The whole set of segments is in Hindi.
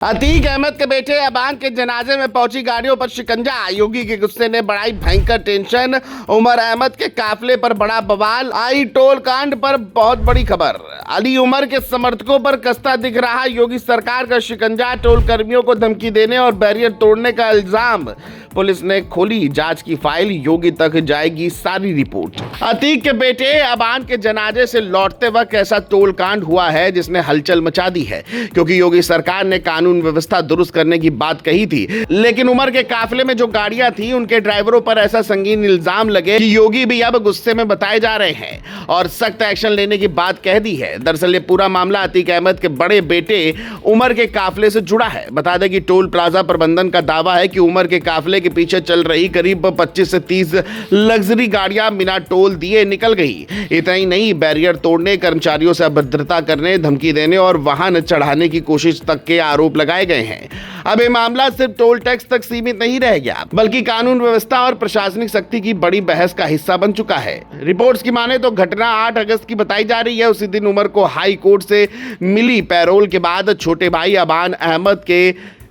अतीक अहमद के बेटे अबान के जनाजे में पहुंची गाड़ियों पर शिकंजा। योगी के गुस्से ने बढ़ाई भयंकर टेंशन। उमर अहमद के काफिले पर बड़ा बवाल। आई टोल कांड पर बहुत बड़ी खबर। अली उमर के समर्थकों पर कसता दिख रहा योगी सरकार का शिकंजा। टोल कर्मियों को धमकी देने और बैरियर तोड़ने का इल्जाम। पुलिस ने खोली जांच की फाइल। योगी तक जाएगी सारी रिपोर्ट। अतीक के बेटे अबान के जनाजे से लौटते वक्त ऐसा टोल कांड हुआ है जिसने हलचल मचा दी है, क्योंकि योगी सरकार ने कानून व्यवस्था दुरुस्त करने की बात कही थी, लेकिन उमर के काफिले में जो गाड़ियां थी उनके ड्राइवरों पर ऐसा संगीन इल्जाम लगे कि योगी भी अब गुस्से में बताए जा रहे हैं और सख्त एक्शन लेने की बात कह दी है। दरअसल ये पूरा मामला अतीक अहमद के बड़े बेटे उमर के काफिले से जुड़ा है। बता दें कि टोल प्लाजा प्रबंधन का दावा है कि उमर के काफिले के पीछे चल रही करीब 25 से 30 लग्जरी गाड़ियां बिना टोल दिए निकल गई। इतना ही नहीं, बैरियर तोड़ने, कर्मचारियों से अभद्रता करने, धमकी देने और वाहन चढ़ाने की कोशिश तक के आरोप लगाए गए हैं। अब ये मामला सिर्फ टोल टैक्स तक सीमित नहीं रह गया, बल्कि कानून व्यवस्था और प्रशासनिक शक्ति की बड़ी बहस का हिस्सा बन चुका है। रिपोर्ट्स की माने तो घटना 8 अगस्त की बताई जा रही है। उसी दिन उमर को हाई कोर्ट से मिली पैरोल के बाद छोटे भाई अबान अहमद के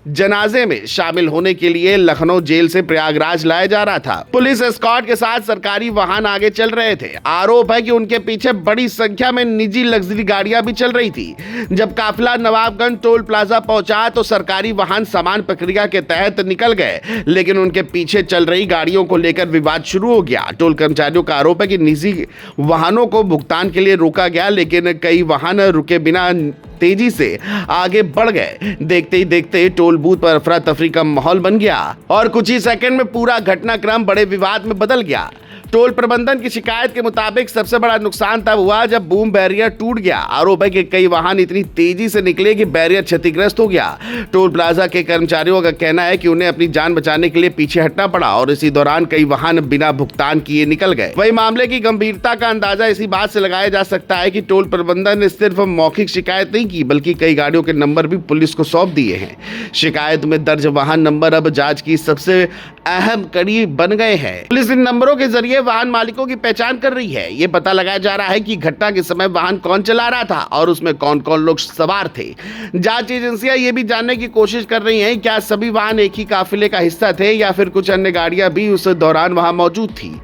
जनाजे में शामिल होने के लिए लखनऊ जेल से प्रयागराज लाया जा रहा था। पुलिस एस्कॉर्ट के साथ सरकारी वाहन आगे चल रहे थे। आरोप है कि उनके पीछे बड़ी संख्या में निजी लग्जरी गाड़ियां भी चल रही थी। जब काफिला नवाबगंज टोल प्लाजा पहुंचा तो सरकारी वाहन समान प्रक्रिया के तहत निकल गए, लेकिन उनके पीछे चल रही गाड़ियों को लेकर विवाद शुरू हो गया। टोल कर्मचारियों का आरोप है कि निजी वाहनों को भुगतान के लिए रोका गया, लेकिन कई वाहन रुके बिना तेजी से आगे बढ़ गए। देखते ही देखते टोल बूथ पर अफरा तफरी का माहौल बन गया और कुछ ही सेकंड में पूरा घटनाक्रम बड़े विवाद में बदल गया। टोल प्रबंधन की शिकायत के मुताबिक सबसे बड़ा नुकसान तब हुआ जब बूम बैरियर टूट गया। आरोप है कि कई वाहन इतनी तेजी से निकले कि बैरियर क्षतिग्रस्त हो गया। टोल प्लाजा के कर्मचारियों का कहना है कि उन्हें अपनी जान बचाने के लिए पीछे हटना पड़ा और इसी दौरान कई वाहन बिना भुगतान किए निकल गए। वही मामले की गंभीरता का अंदाजा इसी बात से लगाया जा सकता है कि टोल प्रबंधन ने सिर्फ मौखिक शिकायत नहीं की, बल्कि कई गाड़ियों के नंबर भी पुलिस को सौंप दिए हैं। शिकायत में दर्ज वाहन नंबर अब जांच की सबसे अहम कड़ी बन गए हैं। पुलिस इन नंबरों के जरिए वाहन मालिकों की पहचान कर रही है। ये पता लगाया जा रहा है कि घटना के समय वाहन कौन चला रहा था और उसमें कौन कौन लोग सवार थे। जांच एजेंसियां ये भी जानने की कोशिश कर रही हैं क्या सभी वाहन एक ही काफिले का हिस्सा थे या फिर कुछ अन्य गाड़ियां भी उस दौरान वहां मौजूद थी।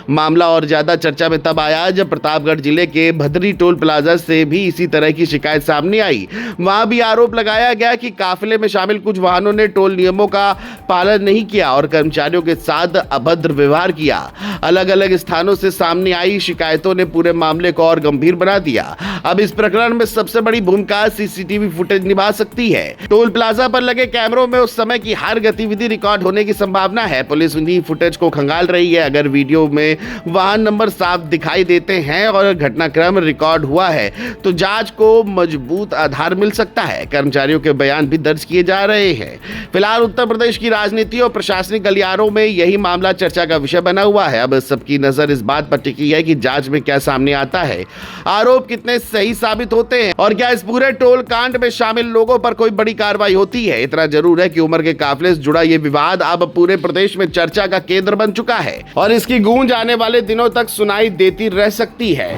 मामला और ज्यादा चर्चा में तब आया जब प्रतापगढ़ जिले के भदरी टोल प्लाजा से भी इसी तरह की शिकायत सामने आई। वहां भी आरोप लगाया गया कि काफिले में शामिल कुछ वाहनों ने टोल नियमों का पालन नहीं किया और कर्मचारियों के साथ अभद्र व्यवहार किया। अलग अलग स्थानों से सामने आई शिकायतों ने पूरे मामले को और गंभीर बना दिया। अब इस प्रकरण में सबसे बड़ी भूमिका सीसीटीवी फुटेज निभा सकती है। टोल प्लाजा पर लगे कैमरों में उस समय की हर गतिविधि रिकॉर्ड होने की संभावना है। पुलिस इन्हीं फुटेज को खंगाल रही है। अगर वीडियो में वाहन नंबर साफ दिखाई देते हैं और घटनाक्रम रिकॉर्ड हुआ है तो जांच को मजबूत आधार मिल सकता है। कर्मचारियों के बयान भी दर्ज किए जा रहे हैं। फिलहाल उत्तर प्रदेश की राजनीति और प्रशासनिक गलियारों में यही मामला चर्चा का विषय बना हुआ है। अब सबकी नजर इस बात पर टिकी है कि जांच में क्या सामने आता है, आरोप कितने सही साबित होते हैं और क्या इस पूरे टोल कांड में शामिल लोगों पर कोई बड़ी कार्रवाई होती है। इतना जरूर है कि उमर के काफिले से जुड़ा ये विवाद अब पूरे प्रदेश में चर्चा का केंद्र बन चुका है और इसकी गूंज आने वाले दिनों तक सुनाई देती रह सकती है।